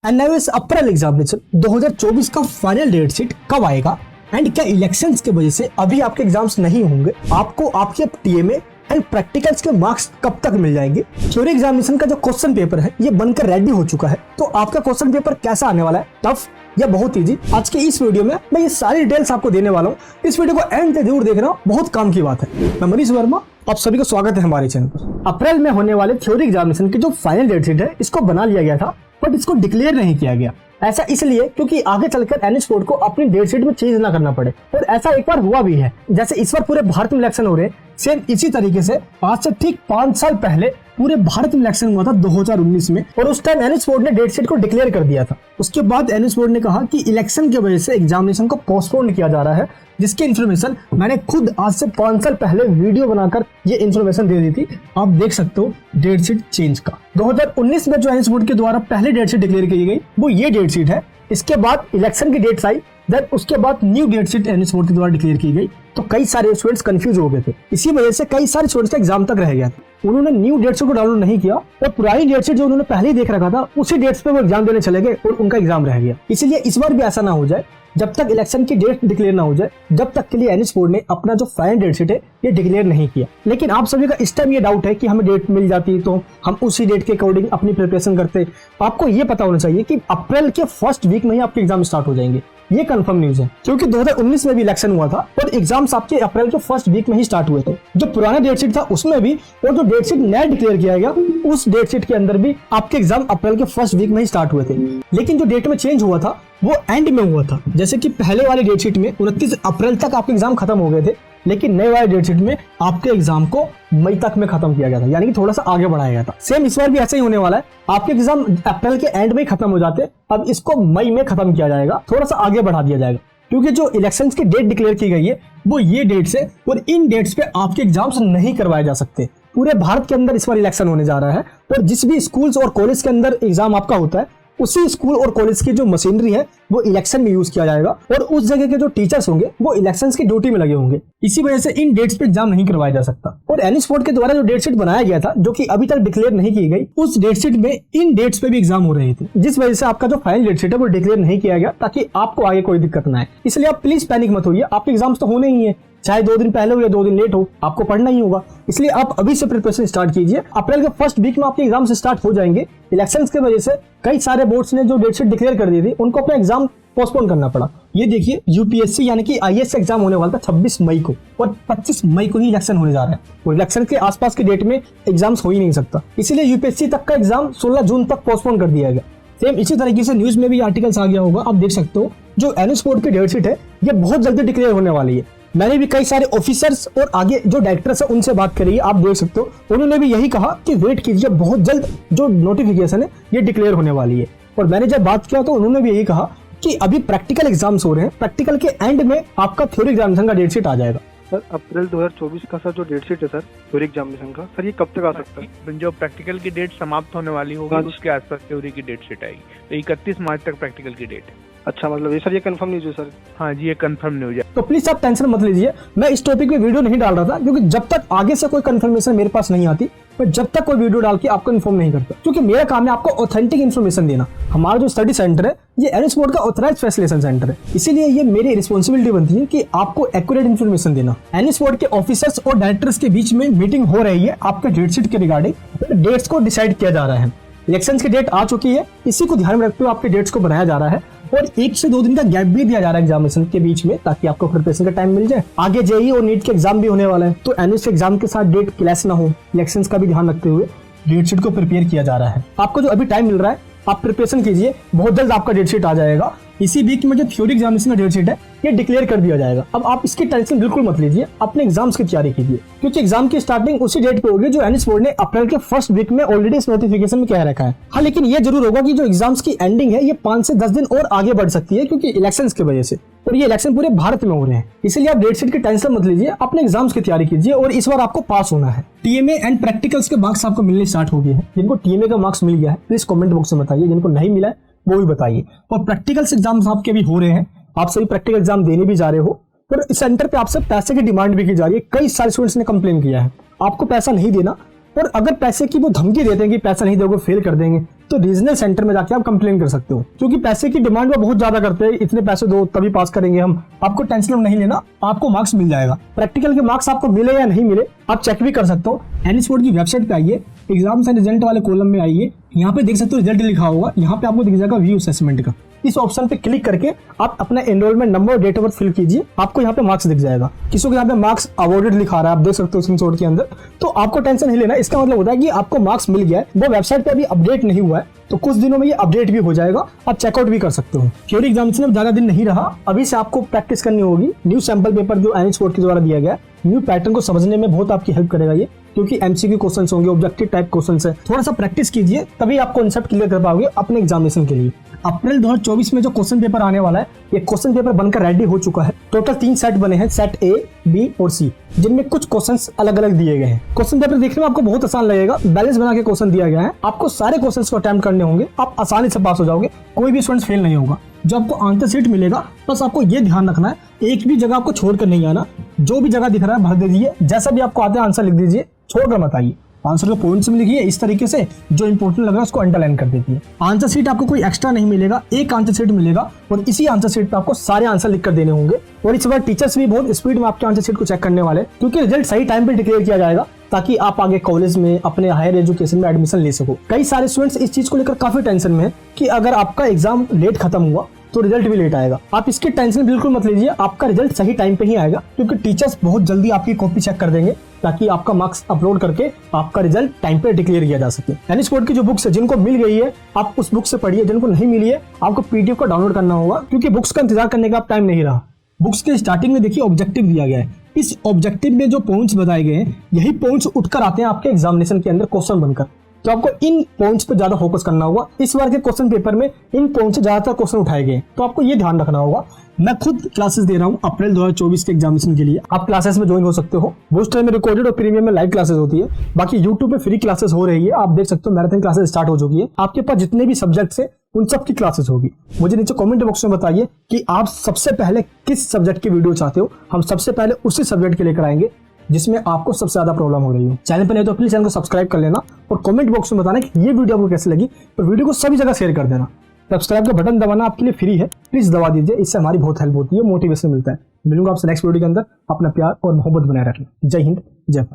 And now इस अप्रैल examination 2024 का final date sheet कब आएगा एंड क्या इलेक्शंस की वजह से अभी आपके एग्जाम्स नहीं होंगे, आपको आपके टीएमए एंड प्रैक्टिकल्स के मार्क्स कब तक मिल जाएंगे। थ्योरी एग्जामिनेशन का जो क्वेश्चन पेपर है ये बनकर रेडी हो चुका है, तो आपका क्वेश्चन पेपर कैसा आने वाला है, टफ या बहुत इजी। आज के इस वीडियो में मैं ये सारी डिटेल्स आपको देने वाला हूँ। इस वीडियो को एंड तक जरूर देखना, बहुत काम की बात है। मैं मनीष वर्मा, आप सभी को स्वागत है हमारे चैनल पर। अप्रैल में होने वाले थ्योरी एग्जामिनेशन की जो फाइनल डेट शीट है इसको बना लिया गया था, बट इसको डिक्लेयर नहीं किया गया। ऐसा इसलिए क्योंकि आगे चलकर एनएच बोर्ड को अपनी डेट शीट में चेंज ना करना पड़े, और ऐसा एक बार हुआ भी है। जैसे इस बार पूरे भारत में इलेक्शन हो रहे हैं, सेम इसी तरीके से आज से ठीक 5 साल पहले पूरे भारत में इलेक्शन हुआ था 2019 में, और उस टाइम एनएच बोर्ड ने डेट शीट को डिक्लेयर कर दिया था। उसके बाद एनएच बोर्ड ने कहा कि इलेक्शन की वजह से एग्जामिनेशन को पोस्टपोन किया जा रहा है, जिसकी इन्फॉर्मेशन मैंने खुद आज से 5 साल पहले वीडियो बनाकर ये इन्फॉर्मेशन दे दी थी। आप देख सकते हो डेट शीट चेंज का। 2019 में जो एनएच बोर्ड के द्वारा पहले डेट शीट डिक्लेयर की गई वो ये डेट शीट है। इसके बाद इलेक्शन की डेट्स आई, देन उसके बाद new date sheet NH board के द्वारा डिक्लेयर की गई, तो कई सारे स्टूडेंट्स कंफ्यूज हो गए थे। इसी वजह से कई सारे स्टूडेंट्स का एग्जाम तक रह गया था। उन्होंने न्यू डेट शीट को डाउनलोड नहीं किया और पुरानी डेट शीट जो उन्होंने पहले ही देख रखा था उसी डेट्स पे वो एग्जाम देने चले गए और उनका एग्जाम रह गया। इसलिए इस बार भी ऐसा ना हो जाए, जब तक इलेक्शन की डेट डिक्लेयर ना हो जाए, जब तक के लिए एनएच बोर्ड ने अपना जो फाइनल डेट शीट है ये डिक्लेयर नहीं किया। लेकिन आप सभी का इस टाइम ये डाउट है कि हमें डेट मिल जाती तो हम उसी डेट के अकॉर्डिंग अपनी प्रिपरेशन करते। आपको ये पता होना चाहिए कि अप्रैल के फर्स्ट वीक में ही आपके एग्जाम स्टार्ट हो जाएंगे। ये कंफर्म न्यूज है, क्योंकि 2019 में भी इलेक्शन हुआ था और एग्जाम्स आपके अप्रैल के फर्स्ट वीक में ही स्टार्ट हुए थे। जो पुराना डेट शीट था उसमें भी, और जो डेट शीट नया डिक्लेयर किया गया उस डेट शीट के अंदर भी आपके एग्जाम अप्रैल के फर्स्ट वीक में ही स्टार्ट हुए थे। लेकिन जो डेट में चेंज हुआ था वो एंड में हुआ था। जैसे कि पहले वाली डेट शीट में 29 अप्रैल तक आपके एग्जाम खत्म हो गए थे, लेकिन नए वाले डेट शीट में आपके एग्जाम को मई तक में खत्म किया गया था, यानी कि थोड़ा सा आगे बढ़ाया गया था। सेम इस बार भी ऐसा ही होने वाला है। आपके एग्जाम अप्रैल के एंड में ही खत्म हो जाते, अब इसको मई में खत्म किया जाएगा, थोड़ा सा आगे बढ़ा दिया जाएगा। क्योंकि जो इलेक्शंस की डेट डिक्लेयर की गई है वो ये डेट्स है, और इन डेट्स पे आपके एग्जाम्स नहीं करवाए जा सकते। पूरे भारत के अंदर इस बार इलेक्शन होने जा रहा है, और जिस भी स्कूल्स और कॉलेज के अंदर एग्जाम आपका होता है उसी स्कूल और कॉलेज की जो मशीनरी है वो इलेक्शन में यूज किया जाएगा, और उस जगह के जो टीचर्स होंगे वो इलेक्शंस की ड्यूटी में लगे होंगे। इसी वजह से इन डेट्स पे एग्जाम नहीं करवाया जा सकता। और एनएच बोर्ड के द्वारा जो डेट शीट बनाया गया था, जो कि अभी तक डिक्लेयर नहीं की गई, उस डेट शीट में इन डेट्स पे भी एग्जाम हो रहे थे, जिस वजह से आपका जो फाइनल डेट शीट है वो डिक्लेयर नहीं किया गया, ताकि आपको आगे कोई दिक्कत ना आए। इसलिए आप प्लीज पैनिक मत होइए, आपके एग्जाम्स तो होने ही है, चाहे 2 दिन पहले हो या 2 दिन लेट हो, आपको पढ़ना ही होगा। इसलिए आप अभी से प्रिपरेशन स्टार्ट कीजिए। अप्रैल के फर्स्ट वीक में आपके एग्जाम से स्टार्ट हो जाएंगे। इलेक्शंस की वजह से कई सारे बोर्ड्स ने जो डेट शीट डिक्लेयर कर दी थी उनको अपना एग्जाम पोस्टपोन करना पड़ा। ये देखिए, यूपीएससी यानी कि आईएएस एग्जाम होने वाला था 26 मई को, और 25 मई को ही इलेक्शन होने जा रहा है, और इलेक्शन के आसपास की डेट में एग्जाम्स हो ही नहीं सकता। इसलिए यूपीएससी तक का एग्जाम 16 जून तक पोस्टपोन कर दिया गया। सेम इसी तरीके से न्यूज में भी आर्टिकल्स आ गया होगा, आप देख सकते हो। जो एनएच बोर्ड की डेट शीट है ये बहुत जल्दी डिक्लेयर होने वाली है। मैंने भी कई सारे ऑफिसर्स और आगे जो डायरेक्टर्स है उनसे बात करी है, आप देख सकते हो। उन्होंने भी यही कहा कि वेट कीजिए, बहुत जल्द जो नोटिफिकेशन है ये डिक्लेयर होने वाली है। और मैंने जब बात किया तो उन्होंने भी यही कहा कि अभी प्रैक्टिकल एग्जाम्स हो रहे हैं, प्रैक्टिकल के एंड में आपका थ्योरी एग्जामिनेशन का डेट शीट आ जाएगा। सर अप्रैल 2024 का सर जो डेट शीट है सर थ्योरी एग्जामिनेशन का, सर ये कब तक आ सकता है? जो प्रैक्टिकल की डेट समाप्त होने वाली होगी उसके आसपास थ्योरी की डेट शीट आएगी। तो 31 मार्च तक प्रैक्टिकल की डेट है। अच्छा, मतलब ये सर ये कंफर्म न्यूज़ है सर? हाँ जी, ये कंफर्म न्यूज़ है। तो प्लीज आप टेंशन मत लीजिए, मैं इस टॉपिक पे वीडियो नहीं डाल रहा था, क्योंकि जब तक आगे से कोई कंफर्मेशन मेरे पास नहीं आती, मैं जब तक कोई वीडियो डाल के आपको इन्फॉर्म नहीं करता, क्योंकि मेरा काम है आपको ऑथेंटिक इन्फॉर्मेशन देना। हमारा जो स्टडी सेंटर है ये एनएच बोर्ड का ऑथराइज्ड फैसिलिटेशन सेंटर है, इसीलिए ये मेरी रिस्पॉन्सिबिलिटी बनती है कि आपको एक्यूरेट इन्फॉर्मेशन देना। एनएच बोर्ड के ऑफिसर्स और डायरेक्टर्स के बीच में मीटिंग हो रही है आपके डेट शीट के रिगार्डिंग। डेट्स को डिसाइड किया जा रहा है, इलेक्शंस की डेट आ चुकी है, इसी को ध्यान में रखते हुए आपके डेट्स को बनाया जा रहा है, और 1 से 2 दिन का गैप भी दिया जा रहा है एग्जामिनेशन के बीच में, ताकि आपको प्रिपरेशन का टाइम मिल जाए। आगे जेईई और नीट के एग्जाम भी होने वाला है, तो एनएच एग्जाम के साथ डेट क्लैश ना हो, इलेक्शंस का भी ध्यान रखते हुए डेट शीट को प्रिपेयर किया जा रहा है। आपको जो अभी टाइम मिल रहा है आप प्रिपरेशन कीजिए, बहुत जल्द आपका डेट शीट आ जाएगा। इसी वीक में जो थ्योरी एग्जामिनेशन का डेट शीट है ये डिक्लेयर कर दिया जाएगा। अब आप इसकी टेंशन बिल्कुल मत लीजिए, अपने एग्जाम्स की तैयारी कीजिए, क्योंकि एग्जाम की स्टार्टिंग उसी डेट पे होगी जो एनएच बोर्ड ने अप्रैल के फर्स्ट वीक में ऑलरेडी इस नोटिफिकेशन में कह रखा है। हाँ, लेकिन ये जरूर होगा कि जो एग्जाम्स की एंडिंग है ये 5 से 10 दिन और आगे बढ़ सकती है, क्योंकि इलेक्शंस की वजह से, और ये इलेक्शन पूरे भारत में हो रहे हैं। इसलिए आप डेट शीट की टेंशन मत लीजिए, अपने एग्जाम्स की तैयारी कीजिए, और इस बार आपको पास होना है। टीएमए एंड प्रैक्टिकल्स के मार्क्स आपको मिलने स्टार्ट हो गए हैं। जिनको टीएमए का मार्क्स मिल गया है प्लीज कमेंट बॉक्स में बताइए, जिनको नहीं मिला है वो भी बताइए। और प्रैक्टिकल्स एग्जाम्स आपके भी हो रहे हैं, आप सभी प्रैक्टिकल एग्जाम देने भी जा रहे हो, और इस सेंटर पे आपसे पैसे की डिमांड भी की जा रही है। कई सारे स्टूडेंट्स ने कंप्लेन किया है आपको पैसा नहीं देना, और अगर पैसे की वो धमकी देते हैं कि पैसा नहीं दोगे फेल कर देंगे, तो रीजनल सेंटर में जाके आप कंप्लेन कर सकते हो, क्योंकि पैसे की डिमांड वो बहुत ज्यादा करते हैं, इतने पैसे दो तभी पास करेंगे हम। आपको टेंशन नहीं लेना, आपको मार्क्स मिल जाएगा। प्रैक्टिकल के मार्क्स आपको मिले या नहीं मिले आप चेक भी कर सकते हो। एनएस बोर्ड की वेबसाइट पे आइए, एग्जाम्स एंड रिजल्ट वाले कॉलम में आइए, यहाँ पे देख सकते हो रिजल्ट लिखा होगा, यहाँ पे आपको दिख जाएगा व्यू असेसमेंट का। इस ऑप्शन पे क्लिक करके आप अपना एनरोलमेंट नंबर और डेट ऑफ बर्थ फिल कीजिए, आपको यहाँ पे मार्क्स दिख जाएगा। किसी को यहाँ पे मार्क्स अवॉर्डेड लिखा रहा है, आप देख सकते हो स्क्रीनशॉट के अंदर। तो आपको टेंशन नहीं लेना, इसका मतलब होता है कि आपको मार्क्स मिल गया है, वो वेबसाइट पे अभी अपडेट नहीं हुआ है, तो कुछ दिनों में ये अपडेट भी हो जाएगा, आप चेकआउट भी कर सकते हो। थ्योरी एग्जामिनेशन अब ज्यादा दिन नहीं रहा, अभी से आपको प्रैक्टिस करनी होगी। न्यू सैंपल पेपर जो एनएस बोर्ड के द्वारा दिया गया, न्यू पैटर्न को समझने में बहुत आपकी हेल्प करेगा ये, क्योंकि एमसीक्यू क्वेश्चंस होंगे, ऑब्जेक्टिव टाइप क्वेश्चंस है। थोड़ा सा प्रैक्टिस कीजिए तभी आप कॉन्सेप्ट क्लियर कर पाओगे अपने एग्जामिनेशन के लिए। अप्रैल 2024 में जो क्वेश्चन पेपर आने वाला है, ये क्वेश्चन पेपर बनकर रेडी हो चुका है। टोटल 3 सेट बने हैं, सेट ए, बी और सी, जिनमें कुछ क्वेश्चंस अलग अलग दिए गए हैं। क्वेश्चन पेपर देखने में आपको बहुत आसान लगेगा, बैलेंस बना के क्वेश्चन दिया गया है, आपको सारे क्वेश्चंस को अटेम्प्ट करने होंगे, आप आसानी से पास हो जाओगे, कोई भी स्टूडेंट फेल नहीं होगा। जो आपको आंसर शीट मिलेगा, बस आपको ये ध्यान रखना है, एक भी जगह आपको छोड़कर नहीं आना, जो भी जगह दिख रहा है भर दे दीजिए, जैसा भी आपको आते हैं आंसर लिख दीजिए, छोड़कर मत आइए। आंसर को पॉइंट्स में लिखिए इस तरीके से, जो इंपॉर्टेंट लग रहा है उसको अंडरलाइन कर दीजिए। आंसर शीट आपको कोई एक्स्ट्रा नहीं मिलेगा, एक आंसर शीट मिलेगा और इसी आंसर शीट पे आपको सारे आंसर लिख कर देने होंगे। और इस बार टीचर्स भी बहुत स्पीड में आपके आंसर शीट को चेक करने वाले, क्योंकि रिजल्ट सही टाइम पे डिक्लेयर किया जाएगा, ताकि आप आगे कॉलेज में अपने हायर एजुकेशन में एडमिशन ले सको। कई सारे स्टूडेंट्स इस चीज को लेकर काफी टेंशन में है कि अगर आपका एग्जाम लेट खत्म हुआ तो रिजल्ट भी लेट आएगा। आप इसकी टेंशन बिल्कुल मत लीजिए, आपका रिजल्ट सही टाइम पे ही आएगा, क्योंकि टीचर्स बहुत जल्दी आपकी कॉपी चेक कर देंगे, ताकि आपका मार्क्स अपलोड करके आपका रिजल्ट टाइम पे डिक्लेयर किया जा सके। एनएस बोर्ड की जो बुक्स है, जिनको मिल गई है आप उस बुक से पढ़िए, जिनको नहीं मिली है आपको पीडीएफ को डाउनलोड करना होगा, क्योंकि बुक्स का इंतजार करने का टाइम नहीं रहा। बुक्स के स्टार्टिंग में देखिए ऑब्जेक्टिव दिया गया है, इस ऑब्जेक्टिव में जो पॉइंट्स बताए गए हैं, यही पॉइंट्स उठकर आते हैं आपके एग्जामिनेशन के अंदर क्वेश्चन बनकर। तो आपको इन पॉइंट्स पे ज्यादा फोकस करना होगा। इस बार के क्वेश्चन पेपर में इन पॉइंट्स से ज्यादातर क्वेश्चन उठाए गए, तो आपको ये ध्यान रखना होगा। मैं खुद क्लासेस दे रहा हूँ अप्रैल 2024 के एग्जामिनेशन के लिए, आप क्लासेस में ज्वाइन हो सकते हो। बूस्टर में रिकॉर्डेड और प्रीमियम में लाइव क्लासेस होती है, बाकी यूट्यूब पे फ्री क्लासेस हो रही है, आप देख सकते हो। मैराथन क्लासेस स्टार्ट हो चुकी है, आपके पास जितने भी सब्जेक्ट्स है उन सब की क्लासेस होगी। मुझे नीचे कमेंट बॉक्स में बताइए कि आप सबसे पहले किस सब्जेक्ट की वीडियो चाहते हो, हम सबसे पहले उसी सब्जेक्ट के लेकर आएंगे जिसमें आपको सबसे ज्यादा प्रॉब्लम हो रही हो। चैनल पर नहीं तो प्लीज चैनल को सब्सक्राइब कर लेना और कमेंट बॉक्स में बताना कि ये वीडियो आपको कैसी लगी, और वीडियो को सभी जगह शेयर कर देना। सब्सक्राइब का बटन दबाना आपके लिए फ्री है, प्लीज दबा दीजिए, इससे हमारी बहुत हेल्प होती है, मोटिवेशन मिलता है। मिलूंगा आपसे नेक्स्ट वीडियो के अंदर, अपना प्यार और मोहब्बत बनाए रखें। जय हिंद, जय भारत।